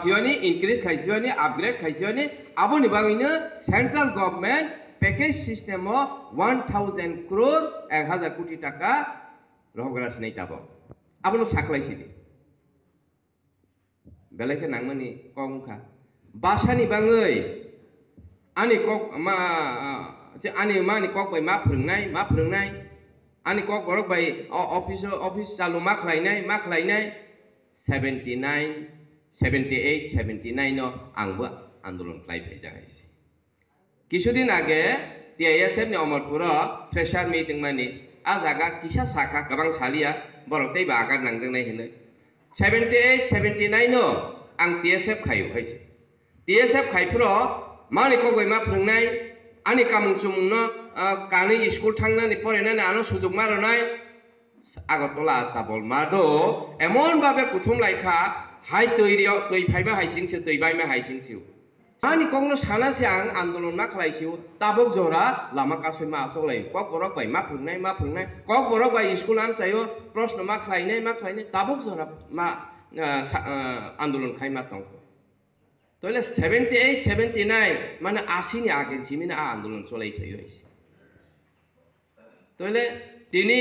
Sioni increase kaisioni upgrade kaisioni aboni bangino central government package system o 1000 crore 1000 কোটি টাকা রহগ্রাস নেই তাবো আবনো সাকলাইছিলি বেলাইকে নাংমানি কংখা Bhashani বাङै ani kok ma je ani mani kok bai ma phungnai ani kok borok bai office chalu ma khlainai 79 78 79 no angbo আন্দোলন খাইফে জাগাইছে কিছুদিন আগে TISF ni Amarpur প্রেসার meeting মানি আ জায়গা কিসা সাকা গবাং সালিয়া বরকতেই বাগার নাংজोंनाय হিনে 78 79 no आं টিএসএফ খাইও হইছে টিএসএফ খাইफ्र मानि कगै मा फोरोंनाय आंनि कामुं सुमुंनो कानि स्कुल थांनानै फरायनानै आनो सुजुग मारनाय আগরতলা আস্তাবল মাদো এমন ভাবে প্রথম লাইখা হাই তৈরিও তৈ ফাইবা হাইসিংসে তৈ বাইমা হাইসিংসিও মানি কংনো সানাসে आं आंदोलन मा खालायसिও ताबक जरा लामा कासै मा आसलाय কক बरक बाय मा फोरोंनाय কক बरक बाय स्कुल आं चायो प्रश्न मा खालायनाय ताबक जरा मा आंदोलन खाय मा दं তাহলে 78 79 মানে 80 নি আগে জিমিনা আন্দোলন চলাই থই হইছে তাহলে তিনি